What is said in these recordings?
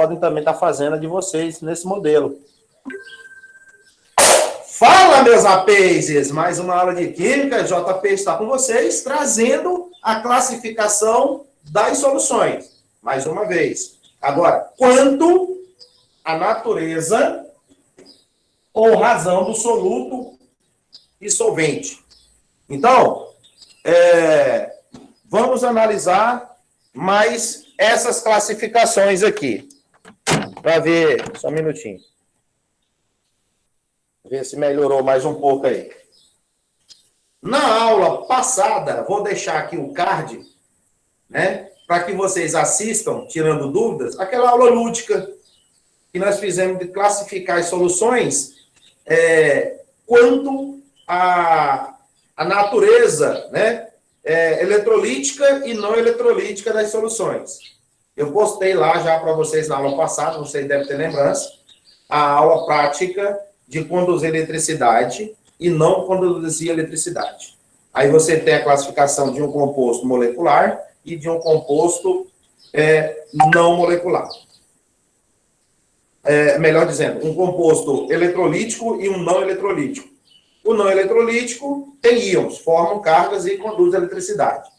podem também estar fazendo a de vocês nesse modelo. Fala, meus rapazes! Mais uma aula de Química. JP está com vocês, trazendo a classificação das soluções. Mais uma vez. Agora, quanto à natureza ou razão do soluto e solvente. Então, vamos analisar mais essas classificações aqui. Para ver, só um minutinho. Ver se melhorou mais um pouco aí. Na aula passada, vou deixar aqui o card, né? Para que vocês assistam, tirando dúvidas, aquela aula lúdica que nós fizemos de classificar as soluções quanto à natureza, né? Eletrolítica e não eletrolítica das soluções. Eu postei lá já para vocês na aula passada, vocês devem ter lembrança, a aula prática de conduzir eletricidade e não conduzir eletricidade. Aí você tem a classificação de um composto molecular e de um composto não molecular. Melhor dizendo, um composto eletrolítico e um não eletrolítico. O não eletrolítico tem íons, formam cargas e conduz eletricidade.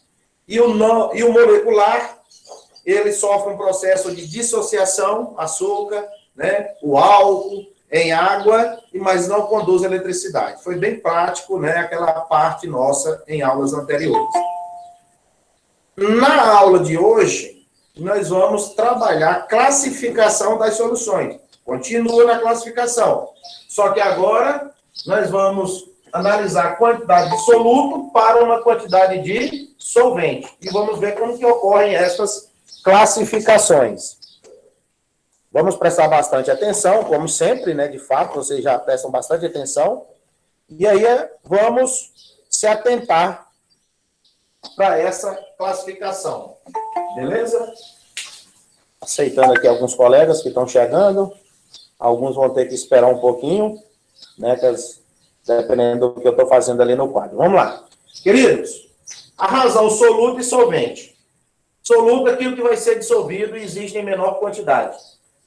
E o molecular, ele sofre um processo de dissociação, açúcar, né, o álcool, em água, mas não conduz eletricidade. Foi bem prático, né, aquela parte nossa em aulas anteriores. Na aula de hoje, nós vamos trabalhar a classificação das soluções. Continua na classificação. Só que agora nós vamos analisar a quantidade de soluto para uma quantidade de solvente. E vamos ver como que ocorrem essas classificações. Vamos prestar bastante atenção, como sempre, né? De fato, vocês já prestam bastante atenção. E aí vamos se atentar para essa classificação. Beleza? Aceitando aqui alguns colegas que estão chegando. Alguns vão ter que esperar um pouquinho, né? Dependendo do que eu estou fazendo ali no quadro. Vamos lá. Queridos, a razão soluto e solvente. Soluto é aquilo que vai ser dissolvido e existe em menor quantidade.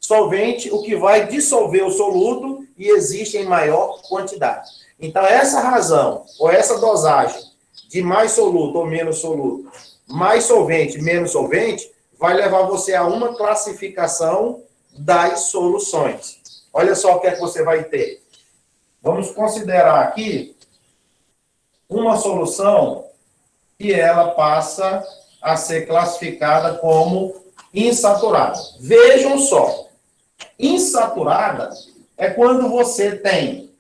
Solvente, o que vai dissolver o soluto e existe em maior quantidade. Então, essa razão, ou essa dosagem de mais soluto ou menos soluto, mais solvente, menos solvente, vai levar você a uma classificação das soluções. Olha só o que é que você vai ter. Vamos considerar aqui uma solução que ela passa a ser classificada como insaturada. Vejam só. Insaturada é quando você tem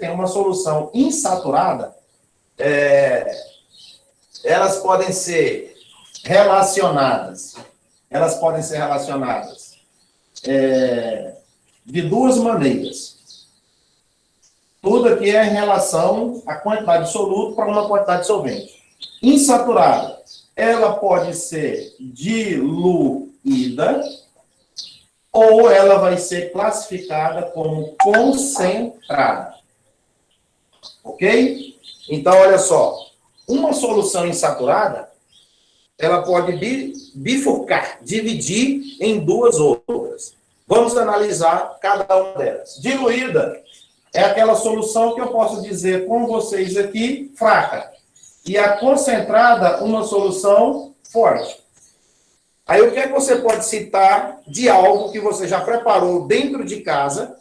uma solução insaturada, elas podem ser relacionadas de duas maneiras. Tudo aqui é em relação à quantidade de soluto para uma quantidade de solvente. Insaturada, ela pode ser diluída ou ela vai ser classificada como concentrada. Ok? Então, olha só. Uma solução insaturada, ela pode bifurcar, dividir em duas outras. Vamos analisar cada uma delas. Diluída é aquela solução que eu posso dizer com vocês aqui, fraca. E a concentrada, uma solução forte. Aí, o que é que você pode citar de algo que você já preparou dentro de casa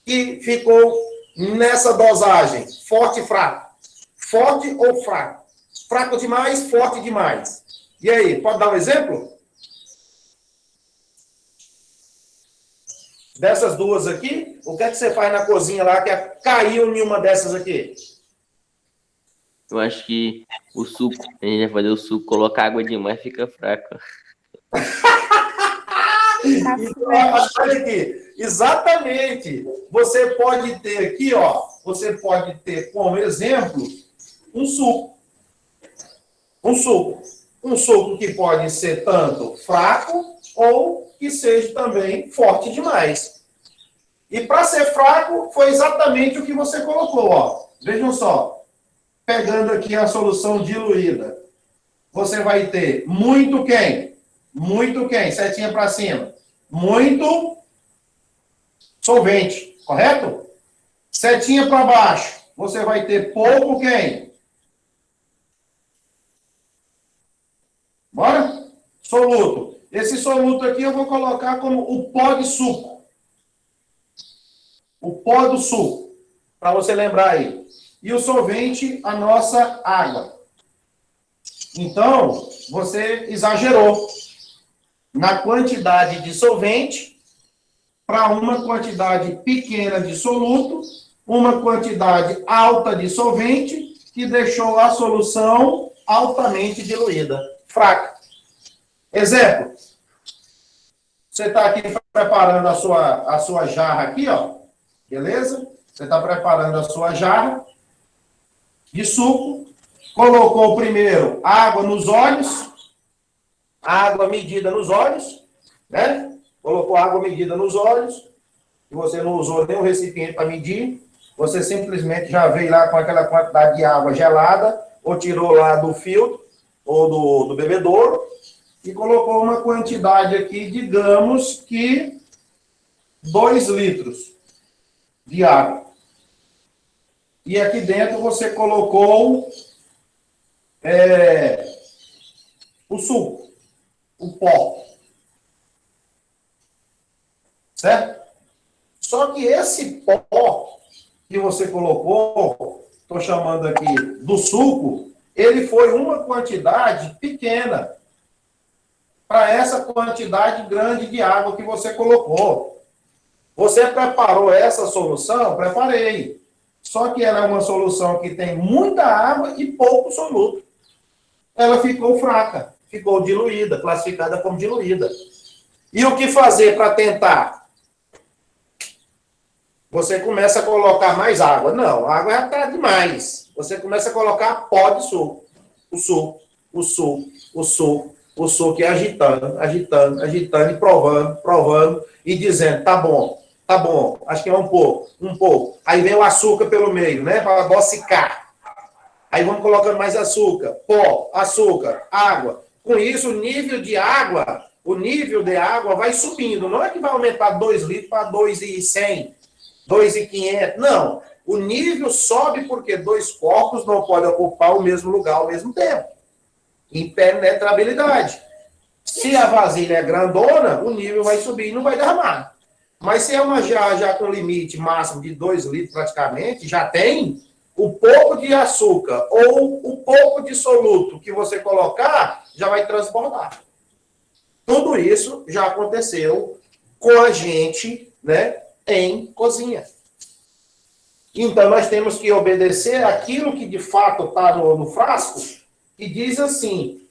e ficou nessa dosagem, forte e fraco? Forte ou fraco? Fraco demais, forte demais. E aí, pode dar um exemplo? Dessas duas aqui, o que é que você faz na cozinha lá que caiu em uma dessas aqui? Eu acho que o suco, a gente vai fazer o suco, colocar água demais, fica fraco. Olha aqui, exatamente. Você pode ter aqui, ó, você pode ter como exemplo um suco. Um suco que pode ser tanto fraco ou que seja também forte demais. E para ser fraco, foi exatamente o que você colocou, ó. Vejam só. Pegando aqui a solução diluída. Você vai ter muito quem? muito quem? Setinha para cima. Muito solvente, correto? Setinha para baixo, você vai ter pouco quem? Bora? Soluto. Esse soluto aqui eu vou colocar como o pó de suco. O pó do suco, para você lembrar aí. E o solvente, a nossa água. Então, você exagerou na quantidade de solvente para uma quantidade pequena de soluto, uma quantidade alta de solvente, que deixou a solução altamente diluída, fraca. Exemplo. Você está aqui preparando a sua jarra aqui, ó. Beleza? Você está preparando a sua jarra de suco. Colocou primeiro água nos olhos. Água medida nos olhos, né? Colocou água medida nos olhos. E você não usou nenhum recipiente para medir. Você simplesmente já veio lá com aquela quantidade de água gelada, ou tirou lá do filtro, ou do bebedouro, e colocou uma quantidade aqui, digamos que 2 litros de água. E aqui dentro você colocou o suco, o pó. Certo? Só que esse pó que você colocou, estou chamando aqui do suco, ele foi uma quantidade pequena para essa quantidade grande de água que você colocou. Você preparou essa solução? Preparei. Só que ela é uma solução que tem muita água e pouco soluto. Ela ficou fraca, ficou diluída, classificada como diluída. E o que fazer para tentar? Você começa a colocar mais água. Não, a água já está demais. Você começa a colocar pó de suco. O suco, o suco, o suco, o suco, e agitando, agitando, agitando, e provando, provando, e dizendo, tá bom, acho que é um pouco, um pouco. Aí vem o açúcar pelo meio, né, para adocicar. Aí vamos colocando mais açúcar, pó, açúcar, água. Com isso, o nível de água vai subindo. Não é que vai aumentar 2 litros para 2,100, 2,500. Não. O nível sobe porque 2 corpos não podem ocupar o mesmo lugar ao mesmo tempo. Impenetrabilidade. Se a vasilha é grandona, o nível vai subir e não vai derramar. Mas se é uma jarra já com limite máximo de 2 litros praticamente, já tem o pouco de açúcar ou o pouco de soluto que você colocar, já vai transbordar. Tudo isso já aconteceu com a gente, né, em cozinha. Então, nós temos que obedecer aquilo que de fato está no frasco, e diz assim,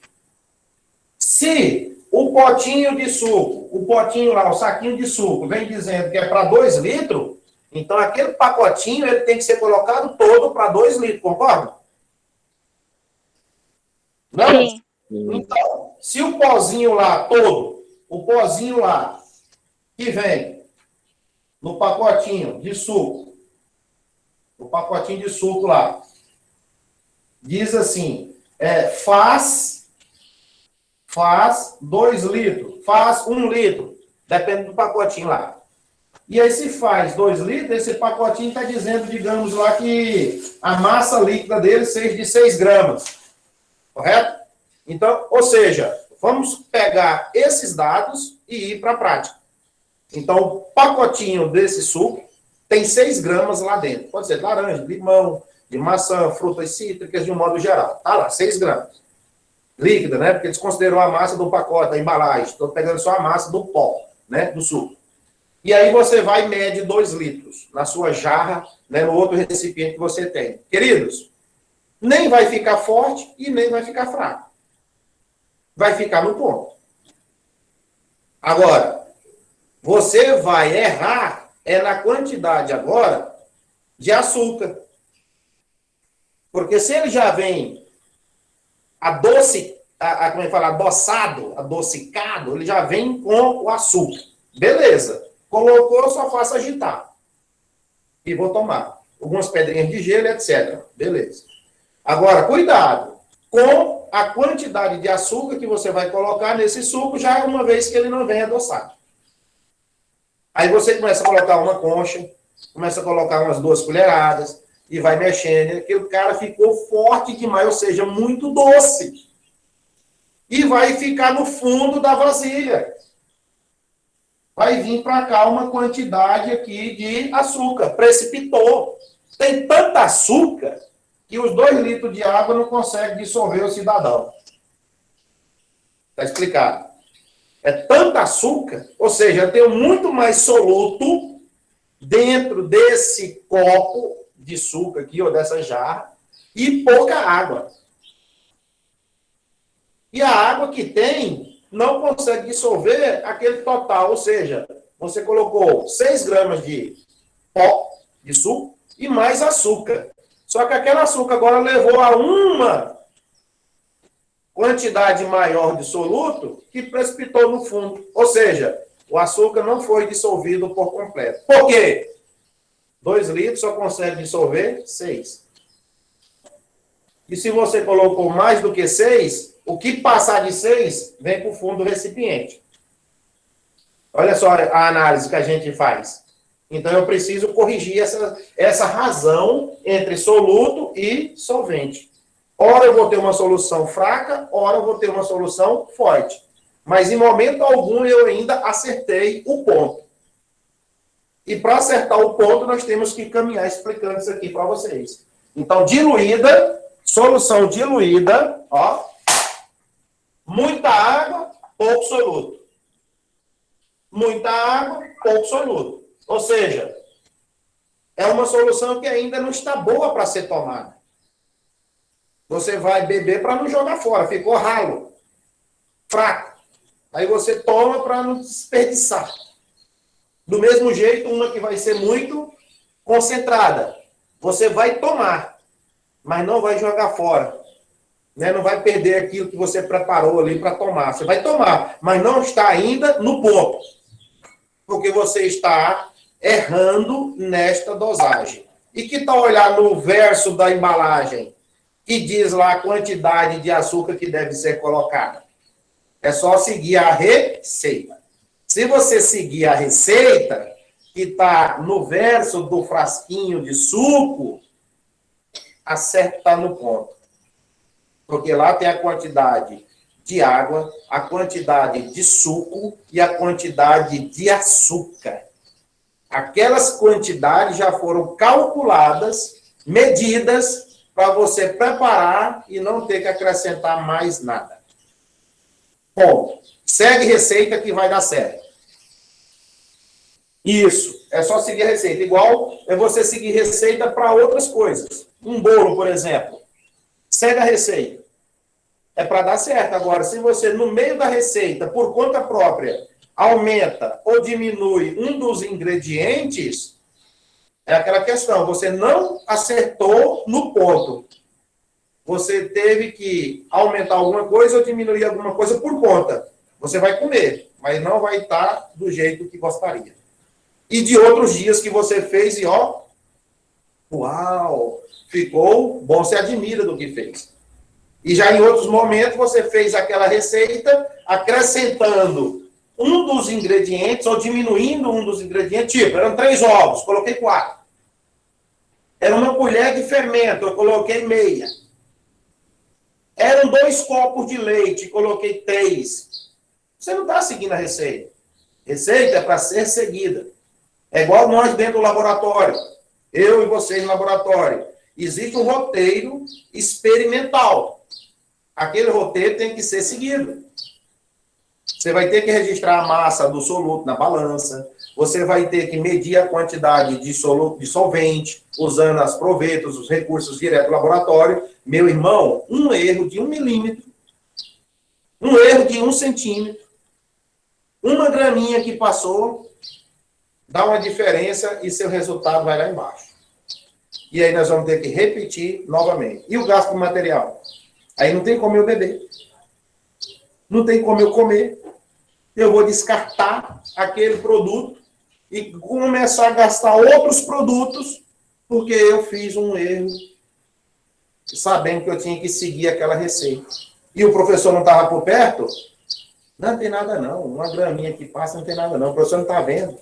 se o potinho de suco, o potinho lá, o saquinho de suco, vem dizendo que é para 2 litros, então aquele pacotinho ele tem que ser colocado todo para 2 litros, concorda? Não? Sim. Então, se o pozinho lá todo, o pozinho lá, que vem no pacotinho de suco, o pacotinho de suco lá, diz assim, faz 2 litros, faz 1 litro, depende do pacotinho lá. E aí, se faz 2 litros, esse pacotinho está dizendo, digamos lá, que a massa líquida dele seja de 6 gramas. Correto? Então, ou seja, vamos pegar esses dados e ir para a prática. Então, o pacotinho desse suco tem 6 gramas lá dentro. Pode ser de laranja, de limão, de maçã, frutas cítricas, de um modo geral. Tá lá, 6 gramas. Líquida, né? Porque eles consideram a massa do pacote, da embalagem. Estou pegando só a massa do pó, né? Do suco. E aí você vai e mede 2 litros na sua jarra, né? No outro recipiente que você tem. Queridos, nem vai ficar forte e nem vai ficar fraco. Vai ficar no ponto. Agora, você vai errar na quantidade agora de açúcar. Porque se ele já vem como é que fala? Adocicado, ele já vem com o açúcar. Beleza. Colocou, só faço agitar. E vou tomar. Algumas pedrinhas de gelo, etc. Beleza. Agora, cuidado. com a quantidade de açúcar que você vai colocar nesse suco, já uma vez que ele não vem adoçado. Aí você começa a colocar uma concha, começa a colocar umas 2 colheradas, e vai mexendo. Aquele cara ficou forte demais, ou seja, muito doce. E vai ficar no fundo da vasilha. Vai vir para cá uma quantidade aqui de açúcar. Precipitou. Tem tanta açúcar que os 2 litros de água não conseguem dissolver o cidadão. Está explicado. É tanta açúcar, ou seja, eu tenho muito mais soluto dentro desse copo de suco aqui, ou dessa jarra, e pouca água. E a água que tem não consegue dissolver aquele total, ou seja, você colocou 6 gramas de pó de suco e mais açúcar. Só que aquele açúcar agora levou a uma quantidade maior de soluto que precipitou no fundo. Ou seja, o açúcar não foi dissolvido por completo. Por quê? 2 litros só consegue dissolver 6. E se você colocou mais do que 6, o que passar de 6 vem para o fundo do recipiente. Olha só a análise que a gente faz. Então, eu preciso corrigir essa razão entre soluto e solvente. Ora eu vou ter uma solução fraca, ora eu vou ter uma solução forte. Mas, em momento algum, eu ainda acertei o ponto. E para acertar o ponto, nós temos que caminhar explicando isso aqui para vocês. Então, diluída, solução diluída, ó. Muita água, pouco soluto. Muita água, pouco soluto. Ou seja, é uma solução que ainda não está boa para ser tomada. Você vai beber para não jogar fora. Ficou ralo. Fraco. Aí você toma para não desperdiçar. Do mesmo jeito, uma que vai ser muito concentrada. Você vai tomar, mas não vai jogar fora. Né? Não vai perder aquilo que você preparou ali para tomar. Você vai tomar, mas não está ainda no ponto. Porque você está errando nesta dosagem. E que tal olhar no verso da embalagem, que diz lá a quantidade de açúcar que deve ser colocada? É só seguir a receita. Se você seguir a receita, que está no verso do frasquinho de suco, acerta está no ponto. Porque lá tem a quantidade de água, a quantidade de suco e a quantidade de açúcar. Aquelas quantidades já foram calculadas, medidas, para você preparar e não ter que acrescentar mais nada. Bom, segue receita que vai dar certo. Isso, é só seguir a receita. Igual é você seguir receita para outras coisas. Um bolo, por exemplo. Segue a receita. É para dar certo. Agora, se você, no meio da receita, por conta própria, aumenta ou diminui um dos ingredientes, é aquela questão, você não acertou no ponto. Você teve que aumentar alguma coisa ou diminuir alguma coisa por conta. Você vai comer, mas não vai estar do jeito que gostaria. E de outros dias que você fez e, ó, uau, ficou bom, você admira do que fez. E já em outros momentos você fez aquela receita acrescentando um dos ingredientes ou diminuindo um dos ingredientes. Tipo, eram 3 ovos, coloquei 4. Era uma colher de fermento, eu coloquei meia. Eram 2 copos de leite, coloquei 3. Você não está seguindo a receita. Receita é para ser seguida. É igual nós dentro do laboratório. Eu e vocês no laboratório. Existe um roteiro experimental. Aquele roteiro tem que ser seguido. Você vai ter que registrar a massa do soluto na balança. Você vai ter que medir a quantidade de soluto, de solvente, usando as provetos, os recursos direto do laboratório. Meu irmão, um erro de 1 milímetro, um erro de 1 centímetro, uma graminha que passou, dá uma diferença e seu resultado vai lá embaixo. E aí nós vamos ter que repetir novamente. E o gasto de material? Aí não tem como eu beber. Não tem como eu comer. Eu vou descartar aquele produto e começar a gastar outros produtos porque eu fiz um erro sabendo que eu tinha que seguir aquela receita. E o professor não estava por perto? Não tem nada não, uma graminha que passa não tem nada não, o professor não está vendo.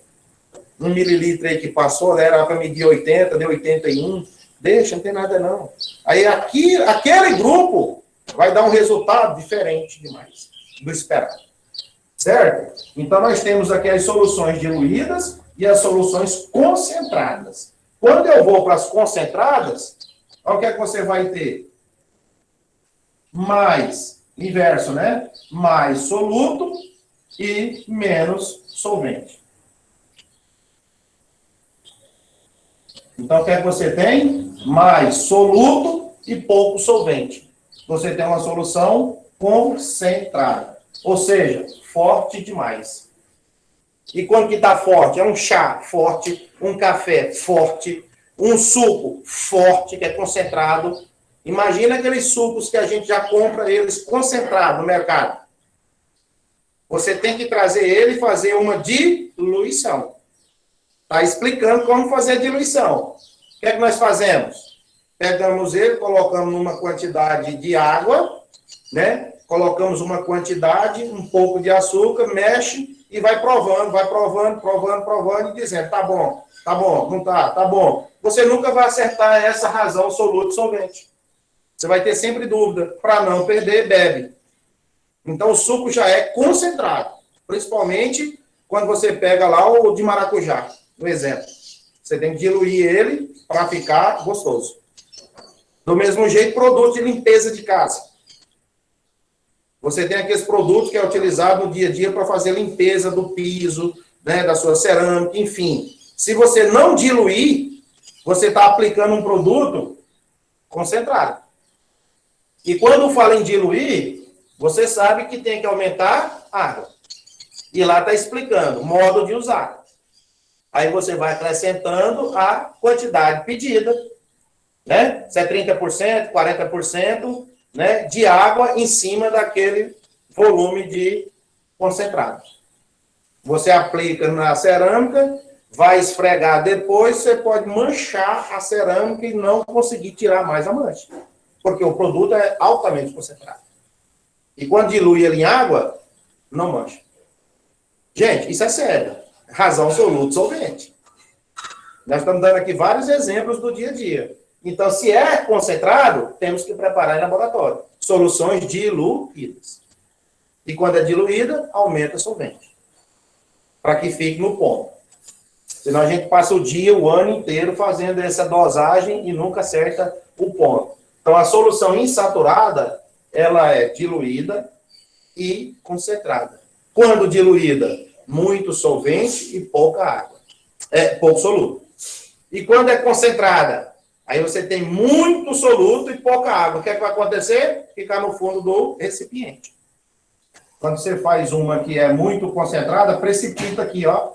1 mililitro aí que passou, era para medir 80, deu 81, deixa, não tem nada não. Aí aqui, aquele grupo vai dar um resultado diferente demais do esperado. Certo? Então, nós temos aqui as soluções diluídas e as soluções concentradas. Quando eu vou para as concentradas, olha o que é que você vai ter. Mais, inverso, né? Mais soluto e menos solvente. Então, o que é que você tem? Mais soluto e pouco solvente. Você tem uma solução concentrada. Ou seja, forte demais. E quando que está forte? É um chá forte, um café forte, um suco forte, que é concentrado. Imagina aqueles sucos que a gente já compra eles concentrados no mercado. Você tem que trazer ele e fazer uma diluição. Está explicando como fazer a diluição. O que é que nós fazemos? Pegamos ele, colocamos numa quantidade de água, né? Colocamos uma quantidade, um pouco de açúcar, mexe e vai provando e dizendo, tá bom, não tá bom. Você nunca vai acertar essa razão soluto solvente. Você vai ter sempre dúvida. Para não perder, bebe. Então, o suco já é concentrado. Principalmente quando você pega lá o de maracujá, no exemplo. Você tem que diluir ele para ficar gostoso. Do mesmo jeito, produto de limpeza de casa. Você tem aqueles produtos que é utilizado no dia a dia para fazer limpeza do piso, né, da sua cerâmica, enfim. Se você não diluir, você está aplicando um produto concentrado. E quando fala em diluir, você sabe que tem que aumentar a água. E lá está explicando, modo de usar. Aí você vai acrescentando a quantidade pedida, né? Se é 30%, 40%, né, de água em cima daquele volume de concentrado. Você aplica na cerâmica, vai esfregar depois, você pode manchar a cerâmica e não conseguir tirar mais a mancha. Porque o produto é altamente concentrado. E quando dilui ele em água, não mancha. Gente, isso é sério. Razão soluto solvente. Nós estamos dando aqui vários exemplos do dia a dia. Então, se é concentrado, temos que preparar em laboratório. Soluções diluídas. E quando é diluída, aumenta a solvente. Para que fique no ponto. Senão a gente passa o dia, o ano inteiro, fazendo essa dosagem e nunca acerta o ponto. Então, a solução insaturada, ela é diluída e concentrada. Quando diluída, muito solvente e pouca água. Pouco soluto. E quando é concentrada, aí você tem muito soluto e pouca água. O que é que vai acontecer? Ficar no fundo do recipiente. Quando você faz uma que é muito concentrada, precipita aqui, ó.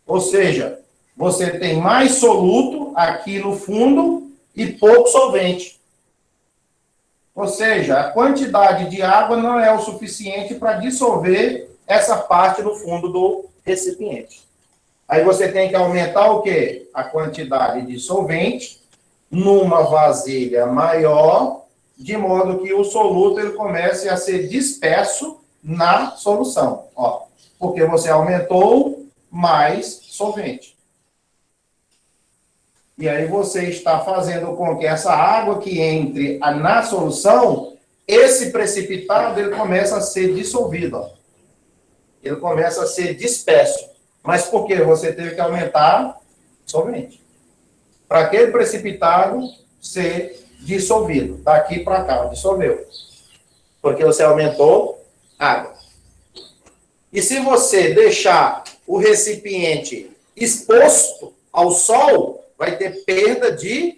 Ou seja, você tem mais soluto aqui no fundo e pouco solvente. Ou seja, a quantidade de água não é o suficiente para dissolver essa parte no fundo do recipiente. Aí você tem que aumentar o quê? A quantidade de solvente numa vasilha maior, de modo que o soluto ele comece a ser disperso na solução. Ó, porque você aumentou mais solvente. E aí você está fazendo com que essa água que entre na solução, esse precipitado ele começa a ser dissolvido. Ó. Ele começa a ser disperso. Mas por quê? Você teve que aumentar solvente. Para aquele precipitado ser dissolvido. Daqui para cá, dissolveu. Porque você aumentou água. E se você deixar o recipiente exposto ao sol, vai ter perda de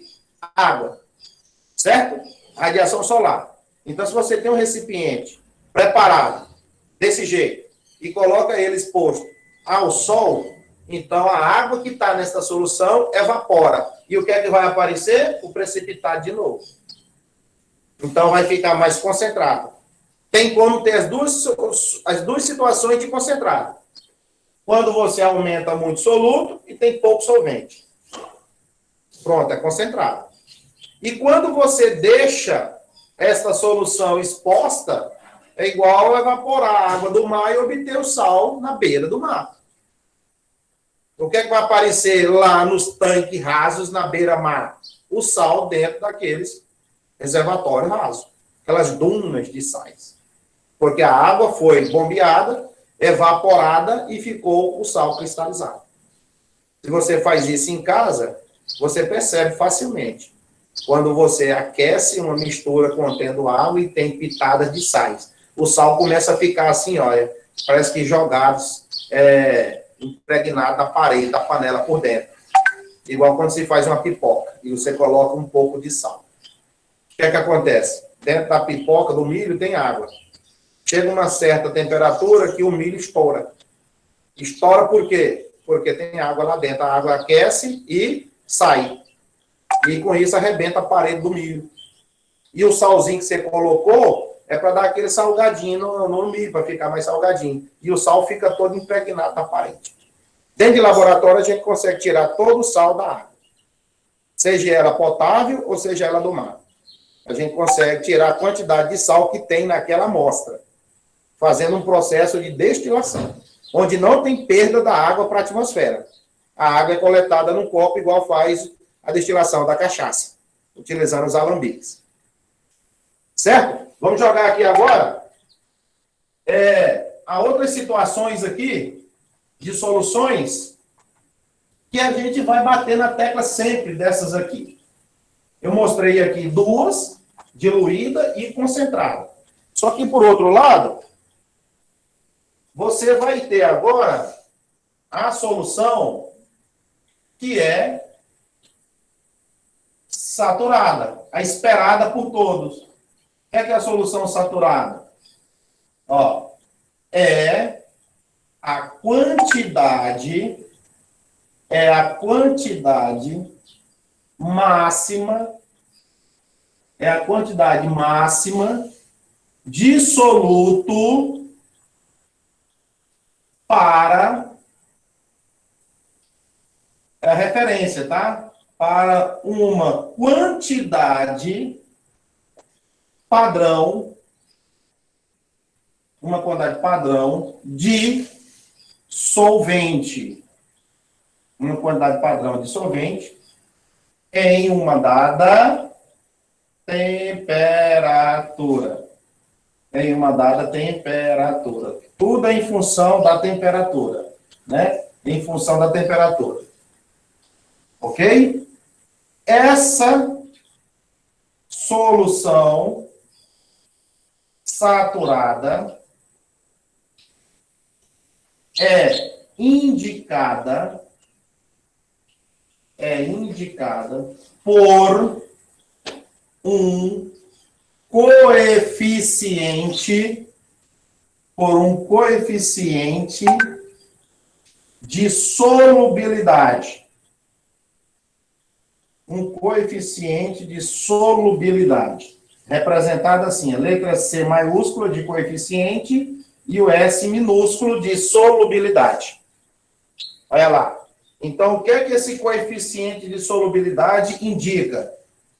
água. Certo? Radiação solar. Então, se você tem um recipiente preparado desse jeito e coloca ele exposto ao sol, então a água que está nessa solução evapora. E o que é que vai aparecer? O precipitado de novo. Então vai ficar mais concentrado. Tem como ter as duas situações de concentrado. Quando você aumenta muito soluto e tem pouco solvente. Pronto, é concentrado. E quando você deixa esta solução exposta, é igual evaporar a água do mar e obter o sal na beira do mar. O que é que vai aparecer lá nos tanques rasos na beira-mar? O sal dentro daqueles reservatórios rasos, aquelas dunas de sais. Porque a água foi bombeada, evaporada e ficou o sal cristalizado. Se você faz isso em casa, você percebe facilmente. Quando você aquece uma mistura contendo água e tem pitadas de sais. O sal começa a ficar assim, olha, parece que jogados, impregnado na parede da panela por dentro. Igual quando se faz uma pipoca e você coloca um pouco de sal. O que é que acontece? Dentro da pipoca, do milho, tem água. Chega uma certa temperatura que o milho estoura. Estoura por quê? Porque tem água lá dentro. A água aquece e sai. E com isso arrebenta a parede do milho. E o salzinho que você colocou é para dar aquele salgadinho no milho, para ficar mais salgadinho. E o sal fica todo impregnado na parede. Dentro de laboratório, a gente consegue tirar todo o sal da água. Seja ela potável ou seja ela do mar. A gente consegue tirar a quantidade de sal que tem naquela amostra, fazendo um processo de destilação, onde não tem perda da água para a atmosfera. A água é coletada num copo, igual faz a destilação da cachaça, utilizando os alambiques. Certo? Vamos jogar aqui agora há outras situações aqui de soluções que a gente vai bater na tecla sempre dessas aqui. Eu mostrei aqui duas, diluída e concentrada. Só que, por outro lado, você vai ter agora a solução que é saturada, a esperada por todos. O que é a solução saturada? Ó, é a quantidade máxima, de soluto para a referência, tá? Para uma quantidade padrão, de solvente. Uma quantidade padrão de solvente em uma dada temperatura. Tudo é em função da temperatura, né? Em função da temperatura. Ok? Essa solução saturada é indicada por um coeficiente de solubilidade. Representado assim, a letra C maiúscula de coeficiente e o S minúsculo de solubilidade. Olha lá. Então, o que é que esse coeficiente de solubilidade indica?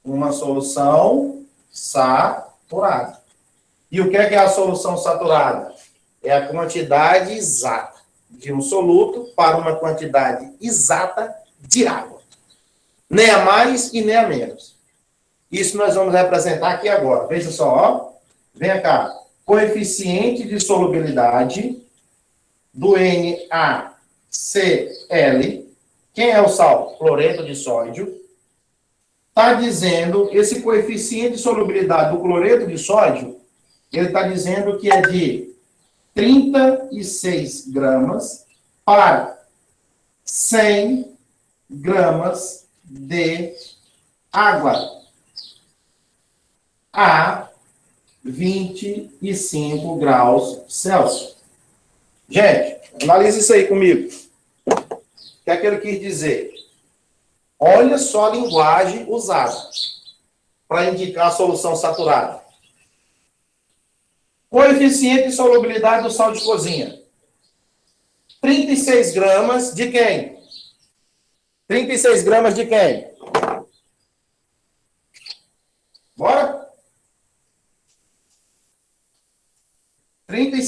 Uma solução saturada. E o que é a solução saturada? É a quantidade exata de um soluto para uma quantidade exata de água. Nem a mais e nem a menos. Isso nós vamos representar aqui agora. Veja só, ó. Vem cá. Coeficiente de solubilidade do NaCl. Quem é o sal? Cloreto de sódio. Está dizendo, esse coeficiente de solubilidade do cloreto de sódio, ele está dizendo que é de 36 gramas para 100 gramas de água a 25 graus Celsius. Gente, analise isso aí comigo. O que é que ele quis dizer? Olha só a linguagem usada para indicar a solução saturada. Coeficiente de solubilidade do sal de cozinha. 36 gramas de quem? 36 gramas de quem?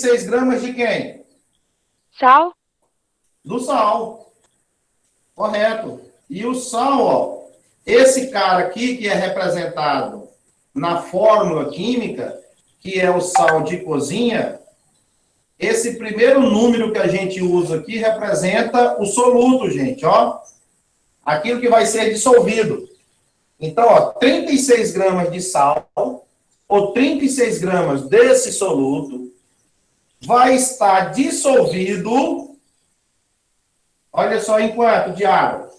36 gramas de quem? Sal? Do sal. Correto. E o sal, ó, esse cara aqui que é representado na fórmula química, que é o sal de cozinha, esse primeiro número que a gente usa aqui representa o soluto, gente, ó. Aquilo que vai ser dissolvido. Então, ó, 36 gramas de sal, ou 36 gramas desse soluto, vai estar dissolvido, olha só em quanto de água?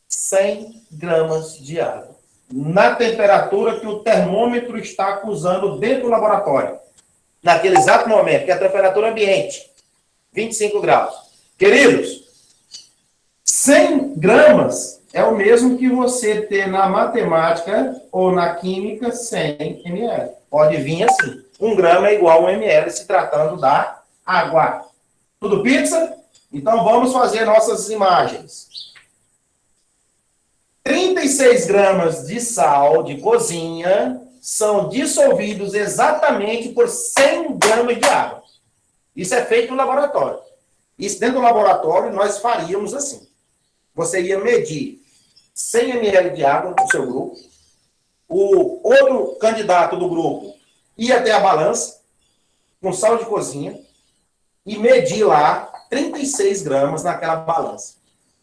100 gramas de água. Na temperatura que o termômetro está acusando dentro do laboratório. Naquele exato momento, que é a temperatura ambiente. 25 graus. Queridos, 100 gramas é o mesmo que você ter na matemática ou na química 100 ml. Pode vir assim. 1 grama é igual a 1 ml se tratando da água. Tudo pizza? Então vamos fazer nossas imagens. 36 gramas de sal de cozinha são dissolvidos exatamente por 100 gramas de água. Isso é feito no laboratório. Isso dentro do laboratório nós faríamos assim. Você ia medir 100 ml de água no seu grupo. O outro candidato do grupo ia até a balança com sal de cozinha e medir lá 36 gramas naquela balança.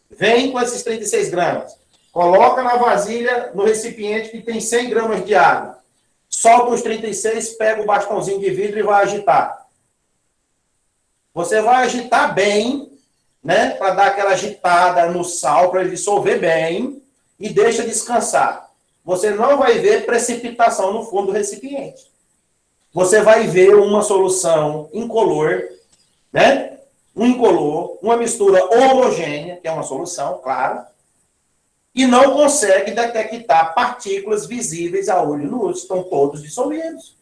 Vem com esses 36 gramas. Coloca na vasilha, no recipiente que tem 100 gramas de água. Solta os 36, pega o bastãozinho de vidro e vai agitar. Você vai agitar bem, né? Para dar aquela agitada no sal, para ele dissolver bem, e deixa descansar. Você não vai ver precipitação no fundo do recipiente. Você vai ver uma solução incolor, né? Um incolor, uma mistura homogênea, que é uma solução, claro, e não consegue detectar partículas visíveis a olho nu, estão todos dissolvidos.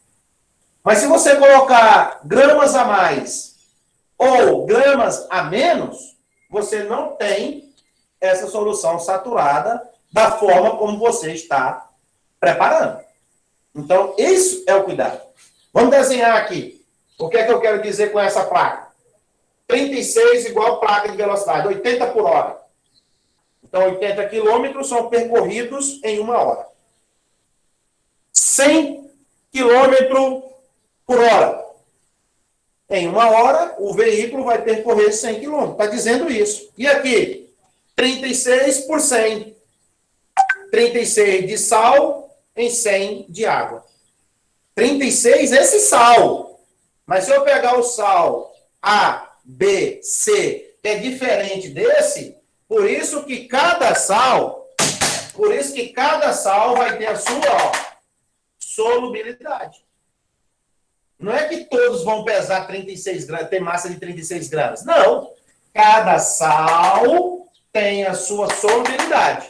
Mas se você colocar gramas a mais ou gramas a menos, você não tem essa solução saturada da forma como você está preparando. Então, isso é o cuidado. Vamos desenhar aqui. O que é que eu quero dizer com essa placa? 36 igual placa de velocidade, 80 por hora. Então, 80 quilômetros são percorridos em 1 hora. 100 quilômetros por hora. Em 1 hora, o veículo vai percorrer 100 quilômetros. Está dizendo isso. E aqui? 36 por 100. 36 de sal em 100 de água. 36 esse sal. Mas se eu pegar o sal A, B, C, que é diferente desse, por isso que cada sal vai ter a sua, ó, solubilidade. Não é que todos vão pesar 36 gramas, ter massa de 36 gramas. Não. Cada sal tem a sua solubilidade.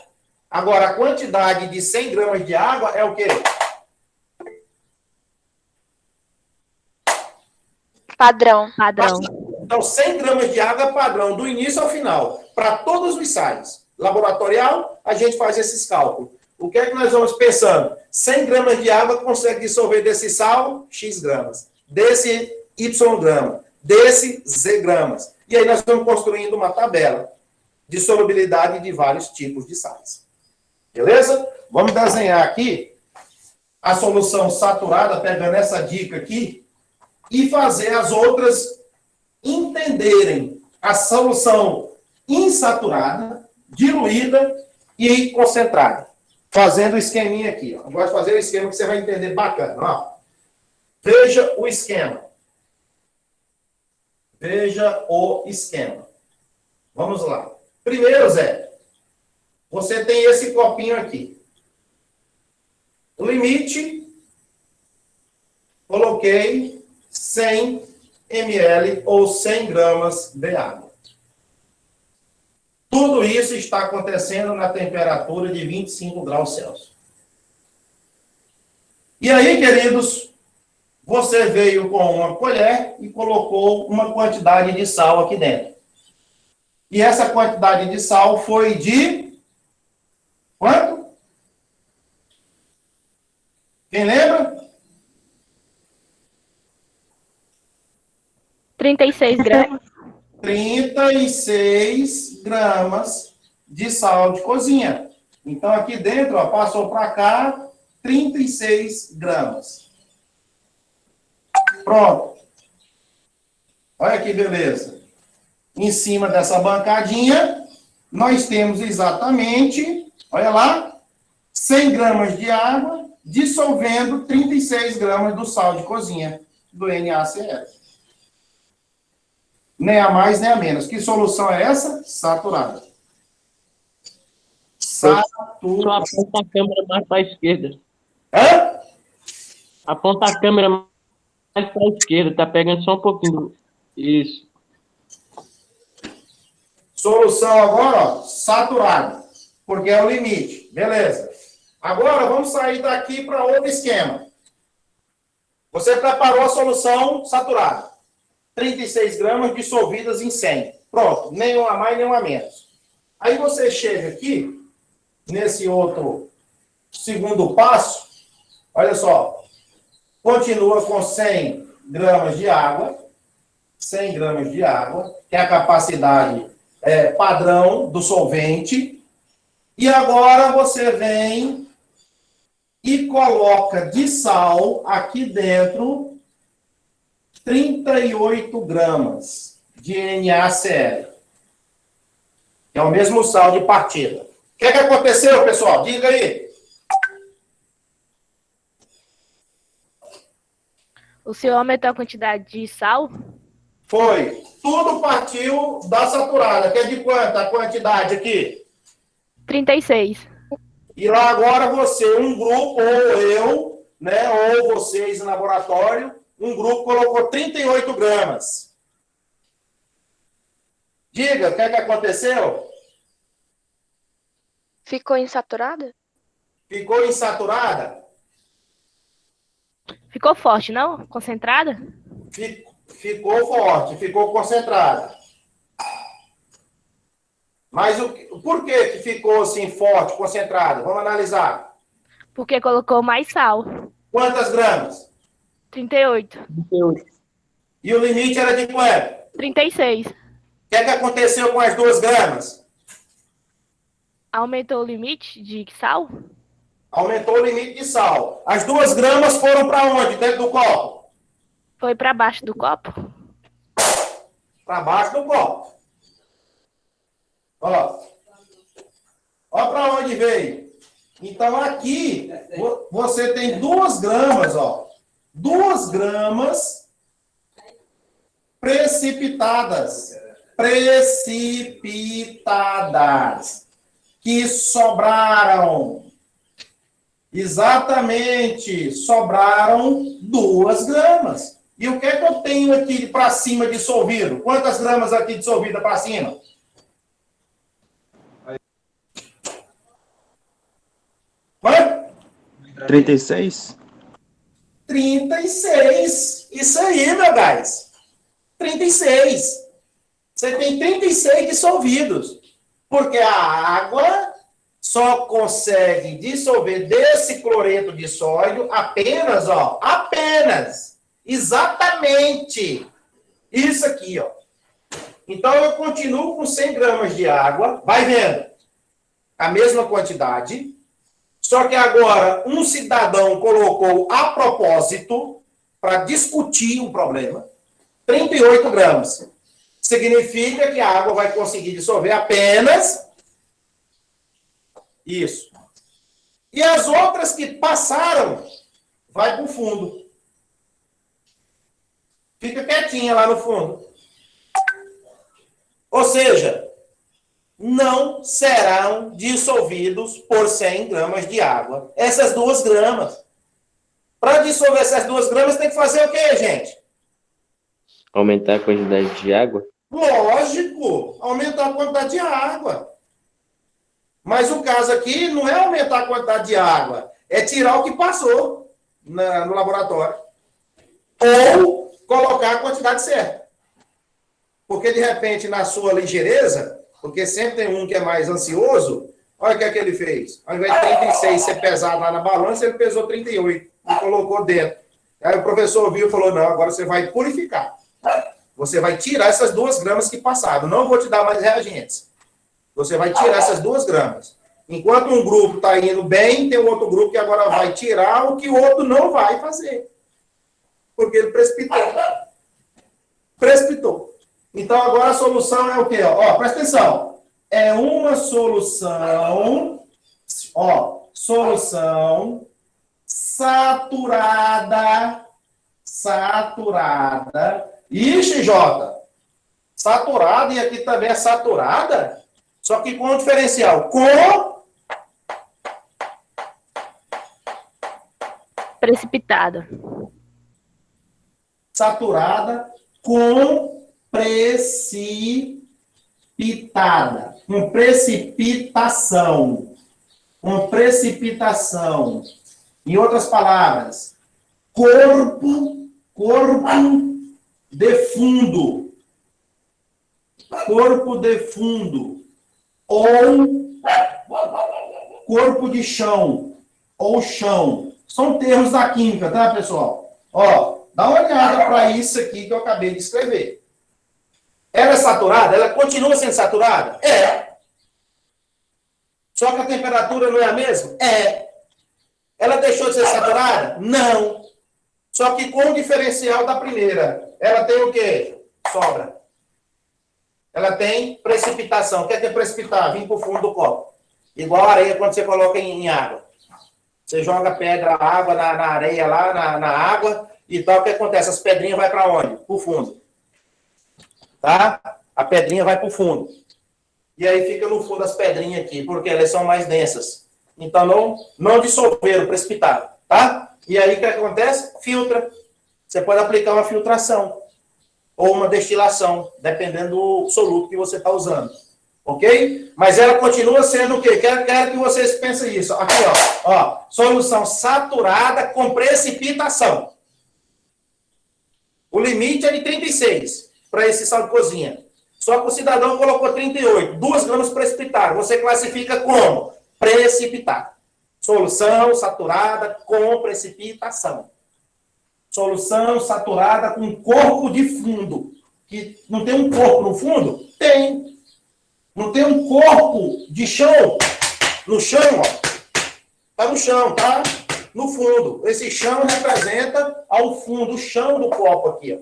Agora, a quantidade de 100 gramas de água é o quê? Padrão. Então, 100 gramas de água é padrão, do início ao final, para todos os sais. Laboratorial, a gente faz esses cálculos. O que é que nós vamos pensando? 100 gramas de água consegue dissolver desse sal, X gramas. Desse Y grama. Desse Z gramas. E aí nós vamos construindo uma tabela de solubilidade de vários tipos de sais. Beleza? Vamos desenhar aqui a solução saturada, pegando essa dica aqui, e fazer as outras entenderem a solução insaturada, diluída e concentrada. Fazendo o esqueminha aqui. Ó. Eu gosto de fazer o esquema que você vai entender bacana. Ó. Veja o esquema. Veja o esquema. Vamos lá. Primeiro, Zé, você tem esse copinho aqui. O limite, coloquei 100 ml ou 100 gramas de água. Tudo isso está acontecendo na temperatura de 25 graus Celsius. E aí, queridos, você veio com uma colher e colocou uma quantidade de sal aqui dentro. E essa quantidade de sal foi de quanto? Quem lembra? 36 gramas. 36 gramas de sal de cozinha. Então, aqui dentro, ó, passou para cá 36 gramas. Pronto. Olha que beleza. Em cima dessa bancadinha, nós temos exatamente, olha lá, 100 gramas de água, dissolvendo 36 gramas do sal de cozinha do NaCl. Nem a mais, nem a menos. Que solução é essa? Saturada. Só Saturada. aponta a câmera mais para a esquerda. Hã? Aponta a câmera mais para a esquerda. Tá pegando só um pouquinho. Isso. Solução agora, ó, saturada. Porque é o limite. Beleza. Agora, vamos sair daqui para outro esquema. Você preparou a solução saturada. 36 gramas dissolvidas em 100. Pronto. Nenhum a mais, nenhum a menos. Aí você chega aqui, nesse outro segundo passo, olha só. Continua com 100 gramas de água. 100 gramas de água, que é a capacidade padrão do solvente. E agora você vem e coloca de sal aqui dentro 38 gramas de NaCl. É o mesmo sal de partida. O que aconteceu, pessoal? Diga aí. O senhor aumentou a quantidade de sal? Foi. Tudo partiu da saturada. Que é de quanta a quantidade aqui? 36. E lá agora você, um grupo, ou eu, né, ou vocês no laboratório, um grupo colocou 38 gramas. Diga, o que aconteceu? Ficou insaturada? Ficou insaturada? Ficou forte, não? Concentrada? Ficou forte, ficou concentrada. Mas por que ficou assim forte, concentrada? Vamos analisar. Porque colocou mais sal. Quantas gramas? 38. E o limite era de quanto? 36. O que aconteceu com as 2 gramas? Aumentou o limite de sal? Aumentou o limite de sal. As 2 gramas foram para onde? Dentro do copo? Foi para baixo do copo? Para baixo do copo. Ó. Ó para onde veio. Então aqui você tem 2 gramas, ó. 2 gramas precipitadas. Precipitadas. Que sobraram. Exatamente. Sobraram 2 gramas. E o que é que eu tenho aqui para cima dissolvido? Quantas gramas aqui dissolvida para cima? Quanto? 36? 36. Isso aí, meu gás. 36. Você tem 36 dissolvidos. Porque a água só consegue dissolver desse cloreto de sódio apenas, ó, apenas, exatamente isso aqui, ó. Então, eu continuo com 100 gramas de água, vai vendo, a mesma quantidade, só que agora um cidadão colocou a propósito, para discutir um problema, 38 gramas. Significa que a água vai conseguir dissolver apenas isso. E as outras que passaram, vai para o fundo. Fica quietinha lá no fundo. Ou seja, não serão dissolvidos por 100 gramas de água. Essas 2 gramas. Para dissolver essas 2 gramas, tem que fazer o quê, gente? Aumentar a quantidade de água? Lógico, aumentar a quantidade de água. Mas o caso aqui não é aumentar a quantidade de água, é tirar o que passou no laboratório. Ou colocar a quantidade certa. Porque, de repente, na sua ligeireza, porque sempre tem um que é mais ansioso, olha o que é que ele fez. Ao invés de 36 ser pesado lá na balança, ele pesou 38 e colocou dentro. Aí o professor viu e falou, não, agora você vai purificar. Você vai tirar essas 2 gramas que passaram. Não vou te dar mais reagentes. Você vai tirar essas 2 gramas. Enquanto um grupo está indo bem, tem outro grupo que agora vai tirar o que o outro não vai fazer. Porque ele precipitou. Precipitou. Então, agora a solução é o quê? Ó, presta atenção. É uma solução, solução saturada. Ixi, Jota. Saturada, e aqui também é saturada, só que com um diferencial. Precipitada. Saturada com precipitada. Com precipitação. Com precipitação. Em outras palavras, corpo de fundo. Corpo de fundo. Ou corpo de chão. Ou chão. São termos da química, tá, pessoal? Ó, dá uma olhada para isso aqui que eu acabei de escrever. Ela é saturada? Ela continua sendo saturada? É. Só que a temperatura não é a mesma? É. Ela deixou de ser saturada? Não. Só que com o diferencial da primeira. Ela tem o quê? Sobra. Ela tem precipitação. O que é precipitar? Vir para o fundo do copo. Igual a areia quando você coloca em água. Você joga pedra, água na areia lá, na água, e tal. O que acontece? As pedrinhas vão para onde? Para o fundo. Tá? A pedrinha vai para o fundo. E aí fica no fundo as pedrinhas aqui, porque elas são mais densas. Então, não dissolveram, precipitaram. Tá? E aí o que acontece? Filtra. Você pode aplicar uma filtração. Ou uma destilação, dependendo do soluto que você está usando. Ok? Mas ela continua sendo o quê? Quero que vocês pensem isso. Aqui, ó. Solução saturada com precipitação. O limite é de 36 para esse sal de cozinha. Só que o cidadão colocou 38. 2 gramas precipitado. Você classifica como? Precipitado. Solução saturada com precipitação. Solução saturada com corpo de fundo. Que não tem um corpo no fundo? Tem. Não tem um corpo de chão? No chão, ó. Tá no chão, tá? No fundo. Esse chão representa ao fundo, o chão do copo aqui, ó.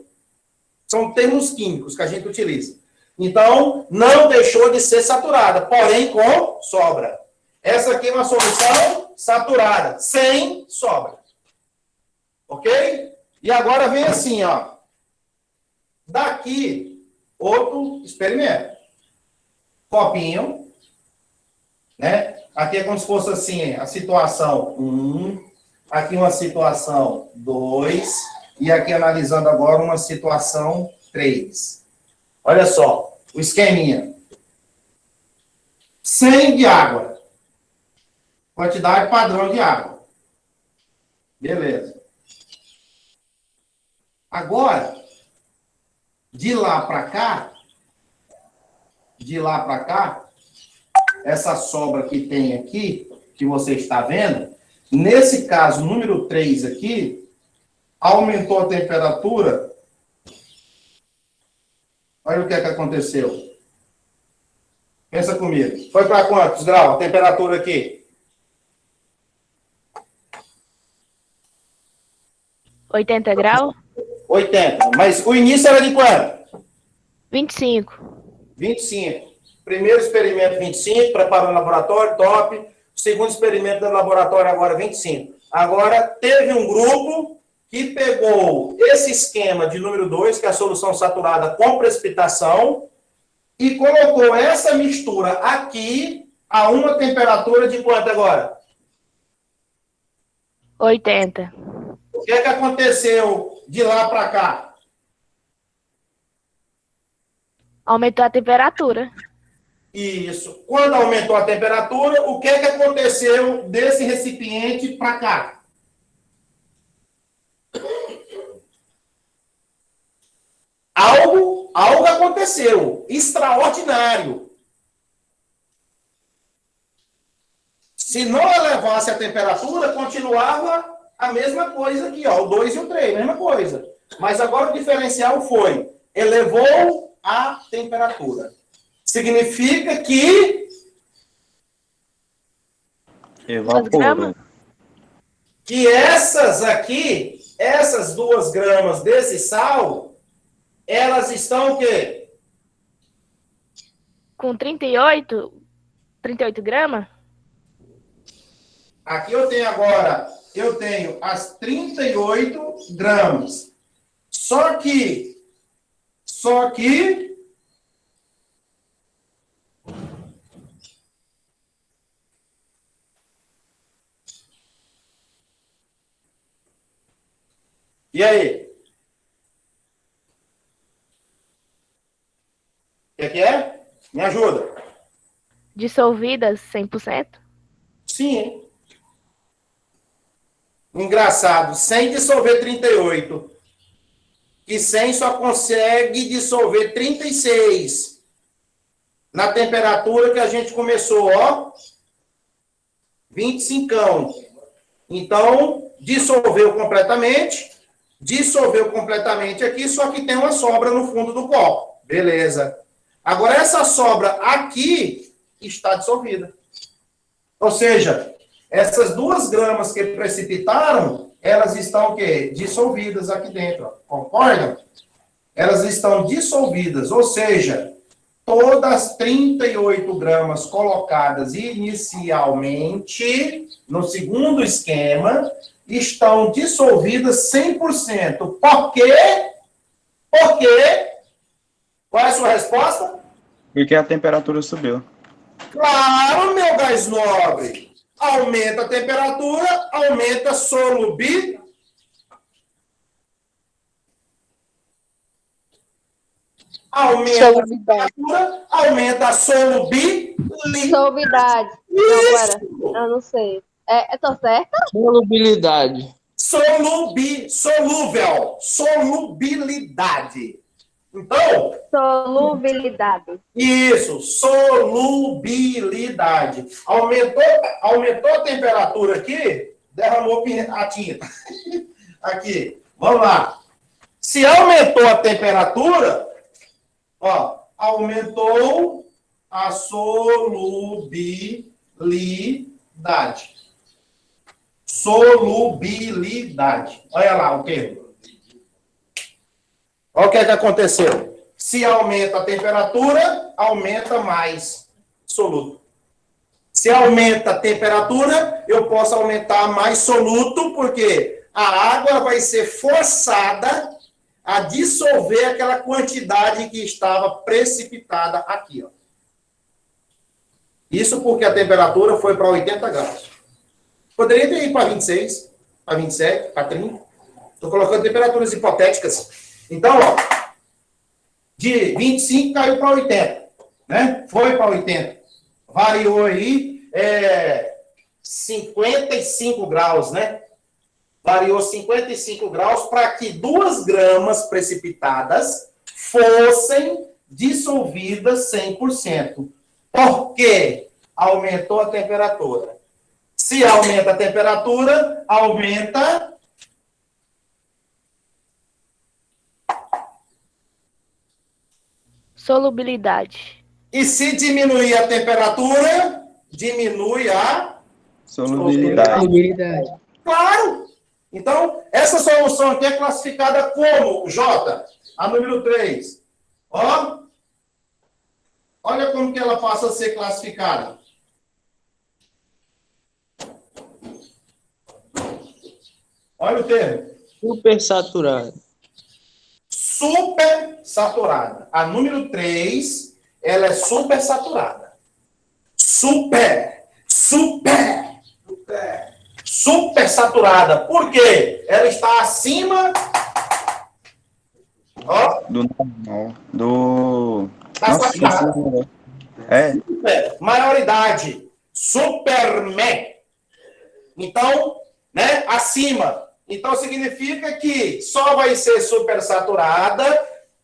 São termos químicos que a gente utiliza. Então, não deixou de ser saturada, porém com sobra. Essa aqui é uma solução saturada, sem sobra. Ok? E agora vem assim, ó. Daqui, outro experimento. Copinho, né? Aqui é como se fosse assim, a situação 1, aqui uma situação 2, e aqui analisando agora uma situação 3. Olha só, o esqueminha. 100 de água. Quantidade padrão de água. Beleza. Agora, de lá para cá, essa sobra que tem aqui, que você está vendo, nesse caso, número 3 aqui, aumentou a temperatura. Olha o que é que aconteceu. Pensa comigo. Foi para quantos graus a temperatura aqui? 80 graus? 80. Mas o início era de quanto? 25. 25. Primeiro experimento 25, preparou no laboratório, top. Segundo experimento no laboratório agora 25. Agora teve um grupo que pegou esse esquema de número 2, que é a solução saturada com precipitação, e colocou essa mistura aqui a uma temperatura de quanto agora? 80. O que é que aconteceu de lá para cá? Aumentou a temperatura. Isso. Quando aumentou a temperatura, o que é que aconteceu desse recipiente para cá? Algo aconteceu. Extraordinário. Se não elevasse a temperatura, continuava a mesma coisa aqui, ó. O 2 e o 3, mesma coisa. Mas agora o diferencial foi elevou a temperatura. Significa que Evaporou. essas aqui, essas 2 gramas desse sal, elas estão o quê? Com 38 gramas? Aqui eu tenho agora, as 38 gramas. Só que, e aí? O que é? Me ajuda. Dissolvidas 100%? Sim, hein? Engraçado, sem dissolver 38. E 100 só consegue dissolver 36. Na temperatura que a gente começou, ó. 25. Então, dissolveu completamente aqui, só que tem uma sobra no fundo do copo. Beleza. Agora, essa sobra aqui está dissolvida. Ou seja, essas 2 gramas que precipitaram, elas estão o quê? Dissolvidas aqui dentro. Ó. Concordam? Elas estão dissolvidas, ou seja, todas as 38 gramas colocadas inicialmente, no segundo esquema, estão dissolvidas 100%. Por quê? Por quê? Qual é a sua resposta? Porque a temperatura subiu. Claro, meu gás nobre. Aumenta a temperatura, aumenta a solubilidade. Aumenta a temperatura, aumenta a solubilidade. Solvidade. Não, pera. Eu não sei. Tô certa? Solubilidade. Solubilidade. Então, Solubilidade. isso, solubilidade. Aumentou a temperatura aqui, derramou a tinta. Aqui, vamos lá. Se aumentou a temperatura, ó, aumentou a solubilidade. Solubilidade. Olha lá o termo. Olha o que é que aconteceu. Se aumenta a temperatura, aumenta mais soluto. Se aumenta a temperatura, eu posso aumentar mais soluto, porque a água vai ser forçada a dissolver aquela quantidade que estava precipitada aqui. Ó. Isso porque a temperatura foi para 80 graus. Poderia ter ido para 26, para 27, para 30. Estou colocando temperaturas hipotéticas. Então, ó, de 25 caiu para 80, né? Foi para 80. Variou aí 55 graus, né? Variou 55 graus para que 2 gramas precipitadas fossem dissolvidas 100%. Por quê? Aumentou a temperatura. Se aumenta a temperatura, aumenta Solubilidade. E se diminuir a temperatura, diminui a Solubilidade. Claro! Então, essa solução aqui é classificada como, J, a número 3. Ó, olha como que ela passa a ser classificada. Olha o termo. Supersaturado. Supersaturada. A número 3, ela é supersaturada. Supersaturada. Por quê? Ela está acima Do normal. da Nossa, saturada. Super. Maioridade. Superme. Então, né, acima. Então, significa que só vai ser supersaturada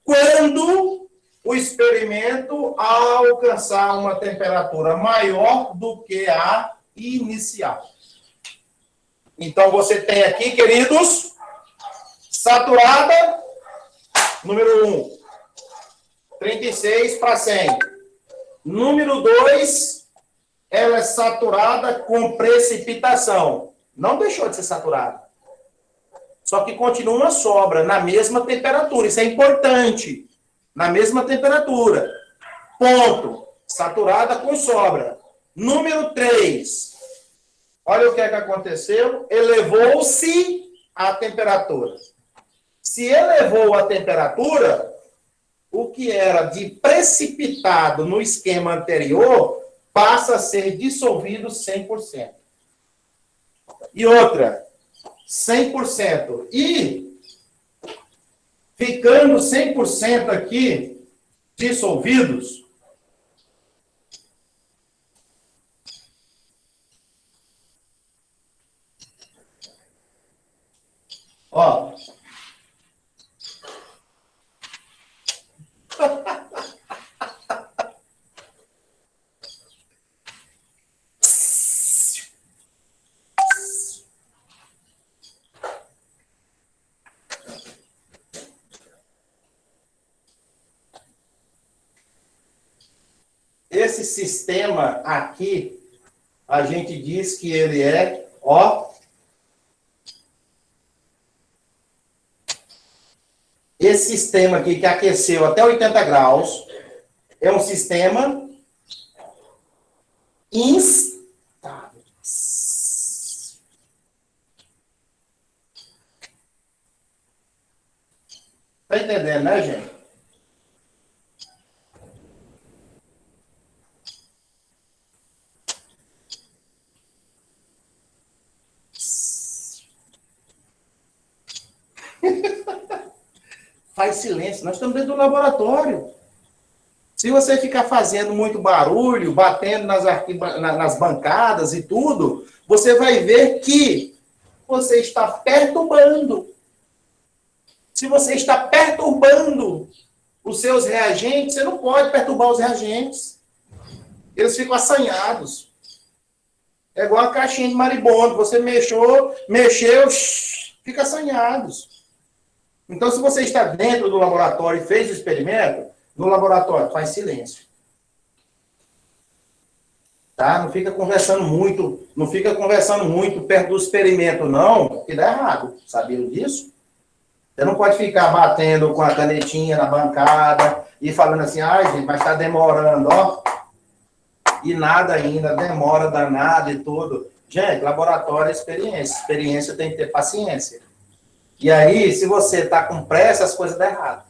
quando o experimento alcançar uma temperatura maior do que a inicial. Então, você tem aqui, queridos, saturada, número 1. 36 para 100. Número 2, ela é saturada com precipitação. Não deixou de ser saturada. Só que continua uma sobra na mesma temperatura. Isso é importante. Na mesma temperatura. Ponto. Saturada com sobra. Número 3. Olha o que é que aconteceu. Elevou-se a temperatura. Se elevou a temperatura, o que era de precipitado no esquema anterior passa a ser dissolvido 100%. E outra, 100%. E ficando 100% aqui dissolvidos, ó. Esse sistema aqui, a gente diz que ele é, ó, esse sistema aqui que aqueceu até 80 graus, é um sistema instável. Tá entendendo, né, gente? Faz silêncio, nós estamos dentro do laboratório. Se você ficar fazendo muito barulho, batendo nas bancadas e tudo, você vai ver que você está perturbando. Se você está perturbando os seus reagentes, você não pode perturbar os reagentes. Eles ficam assanhados. É igual a caixinha de marimbondo. Você mexeu, fica assanhados. Então, se você está dentro do laboratório e fez o experimento, no laboratório, faz silêncio. Tá? Não fica conversando muito perto do experimento, não, que dá errado. Sabia disso? Você não pode ficar batendo com a canetinha na bancada e falando assim, ai, gente, mas está demorando, ó. E nada ainda, demora danado e tudo. Gente, laboratório é experiência. Experiência tem que ter paciência. E aí, se você está com pressa, as coisas dão errado.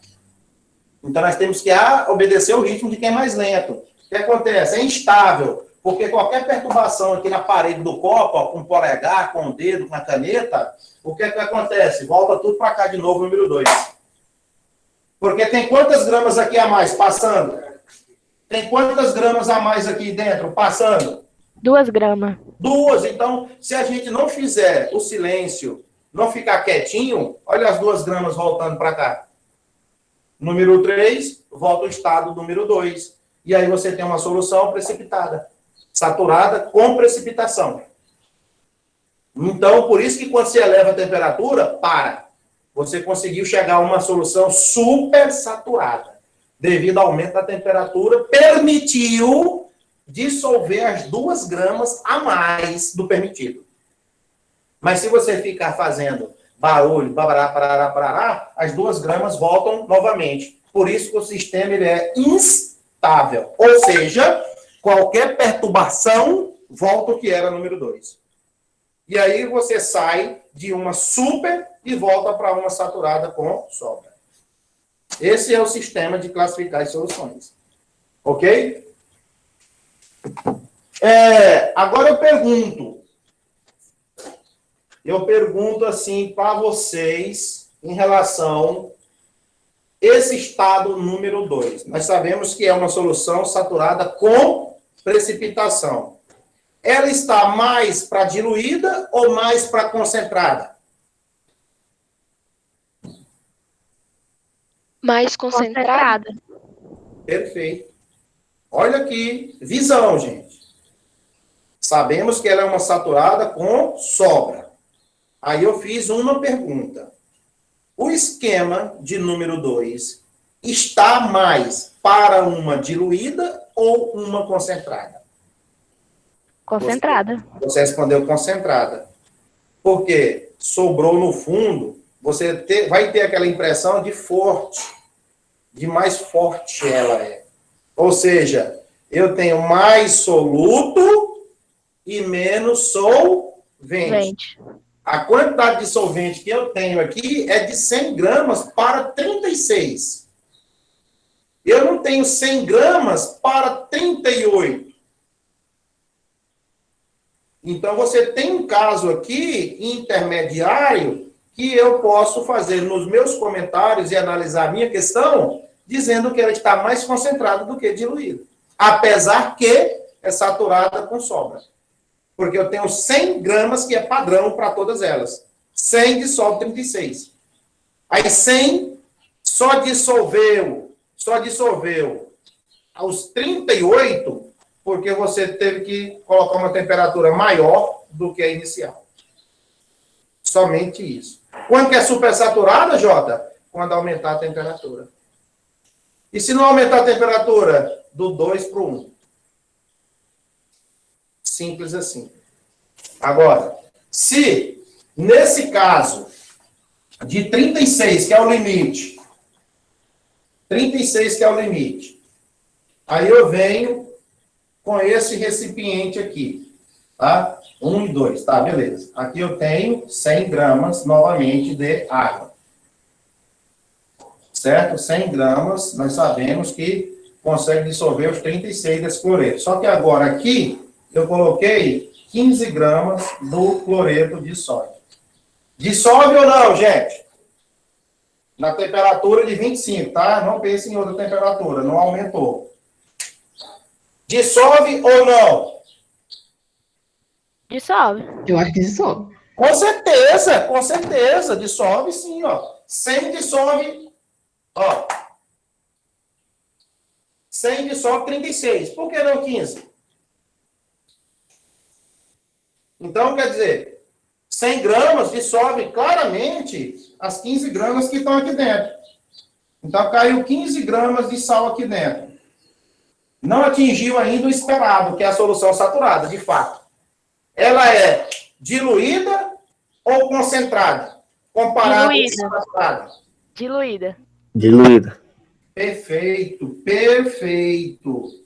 Então, nós temos que obedecer o ritmo de quem é mais lento. O que acontece? É instável, porque qualquer perturbação aqui na parede do copo, ó, com o polegar, com o dedo, com a caneta, o que acontece? Volta tudo para cá de novo, número 2. Porque tem quantas gramas aqui a mais passando? Tem quantas gramas a mais aqui dentro passando? 2 gramas. 2. Então, se a gente não fizer o silêncio, não ficar quietinho, olha as 2 gramas voltando para cá. Número 3, volta ao estado número 2. E aí você tem uma solução precipitada, saturada com precipitação. Então, por isso que quando você eleva a temperatura, para. Você conseguiu chegar a uma solução super saturada. Devido ao aumento da temperatura, permitiu dissolver as 2 gramas a mais do permitido. Mas se você ficar fazendo barulho, parará, as 2 gramas voltam novamente. Por isso que o sistema ele é instável. Ou seja, qualquer perturbação volta o que era número 2. E aí você sai de uma super e volta para uma saturada com sobra. Esse é o sistema de classificar as soluções. Ok? Agora eu pergunto assim para vocês em relação esse estado número 2. Nós sabemos que é uma solução saturada com precipitação. Ela está mais para diluída ou mais para concentrada? Mais concentrada. Perfeito. Olha aqui, visão, gente. Sabemos que ela é uma saturada com sobra. Aí eu fiz uma pergunta. O esquema de número 2 está mais para uma diluída ou uma concentrada? Concentrada. Você respondeu concentrada. Porque sobrou no fundo, você vai ter aquela impressão de forte, de mais forte ela é. Ou seja, eu tenho mais soluto e menos solvente. Vente. A quantidade de solvente que eu tenho aqui é de 100 gramas para 36. Eu não tenho 100 gramas para 38. Então, você tem um caso aqui intermediário que eu posso fazer nos meus comentários e analisar a minha questão dizendo que ela está mais concentrada do que diluída. Apesar que é saturada com sobra. Porque eu tenho 100 gramas, que é padrão para todas elas. 100 dissolve 36. Aí 100 só dissolveu aos 38, porque você teve que colocar uma temperatura maior do que a inicial. Somente isso. Quando que é supersaturada, Jota? Quando aumentar a temperatura. E se não aumentar a temperatura? Do 2 para o 1. Simples assim. Agora, se nesse caso de 36, que é o limite, 36 que é o limite, aí eu venho com esse recipiente aqui, tá? 1 e 2, tá? Beleza. Aqui eu tenho 100 gramas, novamente, de água. Certo? 100 gramas, nós sabemos que consegue dissolver os 36 desse cloreto. Só que agora aqui, eu coloquei 15 gramas do cloreto de sódio. Dissolve ou não, gente? Na temperatura de 25, tá? Não pense em outra temperatura, não aumentou. Dissolve ou não? Dissolve. Eu acho que dissolve. Com certeza, dissolve sim, ó. 100 dissolve, ó. 100 dissolve 36, por que não 15? Então, quer dizer, 100 gramas dissolve claramente as 15 gramas que estão aqui dentro. Então, caiu 15 gramas de sal aqui dentro. Não atingiu ainda o esperado, que é a solução saturada, de fato. Ela é diluída ou concentrada? Comparada Diluída. com a saturada. Diluída. Diluída. Perfeito, perfeito.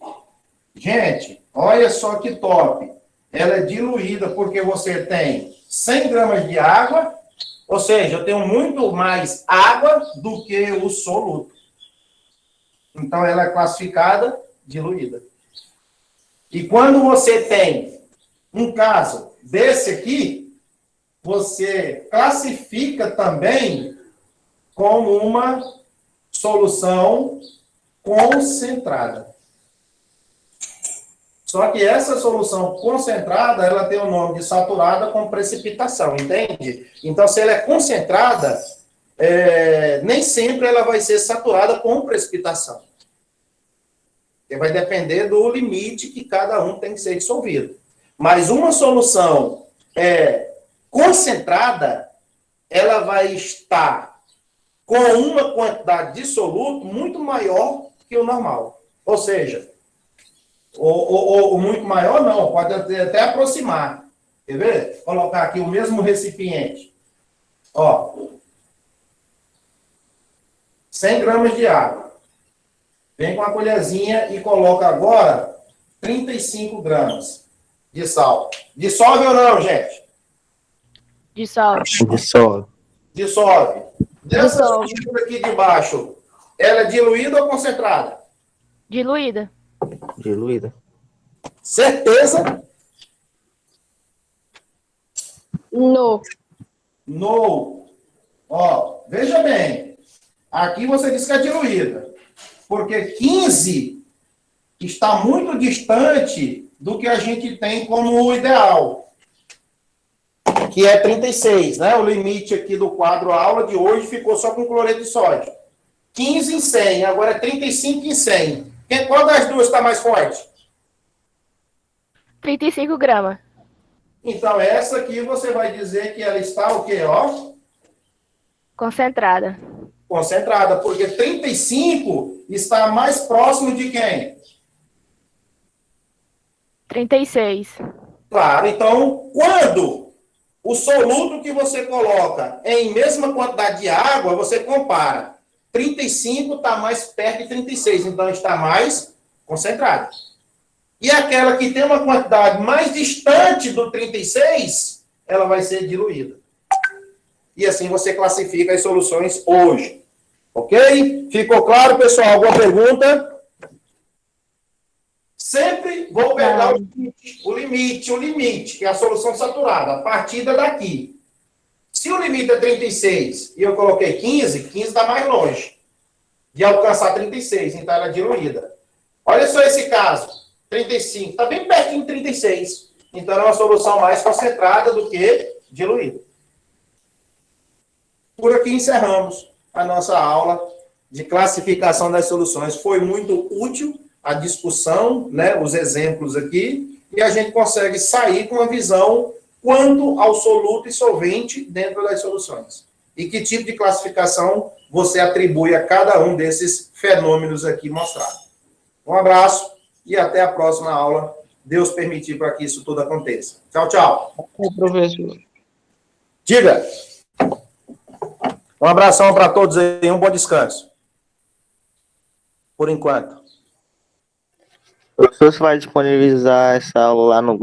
Gente, olha só que top. Ela é diluída porque você tem 100 gramas de água, ou seja, eu tenho muito mais água do que o soluto. Então, ela é classificada diluída. E quando você tem um caso desse aqui, você classifica também como uma solução concentrada. Só que essa solução concentrada, ela tem o nome de saturada com precipitação, entende? Então, se ela é concentrada, nem sempre ela vai ser saturada com precipitação. Porque vai depender do limite que cada um tem que ser dissolvido. Mas uma solução concentrada, ela vai estar com uma quantidade de soluto muito maior que o normal. Ou seja, ou muito maior não, pode até aproximar. Quer ver? Vou colocar aqui o mesmo recipiente. Ó, 100 gramas de água. Vem com a colherzinha e coloca agora 35 gramas de sal. Dissolve ou não, gente? Dissolve. Dissolve. Dissolve. Dessa Dissolve. estrutura aqui de baixo, ela é diluída ou concentrada? Diluída. Diluída. Certeza? No. No. Ó, veja bem. Aqui você diz que é diluída. Porque 15 está muito distante do que a gente tem como o ideal. Que é 36, né? O limite aqui do quadro aula de hoje ficou só com cloreto de sódio. 15 em 100, agora é 35 em 100. Qual das duas está mais forte? 35 gramas. Então, essa aqui você vai dizer que ela está o quê, ó? Concentrada. Concentrada, porque 35 está mais próximo de quem? 36. Claro, então, quando o soluto que você coloca em mesma quantidade de água, você compara. 35 está mais perto de 36, então está mais concentrado. E aquela que tem uma quantidade mais distante do 36, ela vai ser diluída. E assim você classifica as soluções hoje. Ok? Ficou claro, pessoal? Alguma pergunta? Sempre vou pegar o limite, que é a solução saturada, a partida daqui. Se o limite é 36 e eu coloquei 15, 15 está mais longe de alcançar 36, então ela é diluída. Olha só esse caso, 35, está bem pertinho de 36, então é uma solução mais concentrada do que diluída. Por aqui encerramos a nossa aula de classificação das soluções. Foi muito útil a discussão, né, os exemplos aqui, e a gente consegue sair com uma visão quanto ao soluto e solvente dentro das soluções. E que tipo de classificação você atribui a cada um desses fenômenos aqui mostrados. Um abraço e até a próxima aula. Deus permitir para que isso tudo aconteça. Tchau, tchau. Professor. Diga. Um abração para todos aí, um bom descanso. Por enquanto. O professor vai disponibilizar essa aula lá no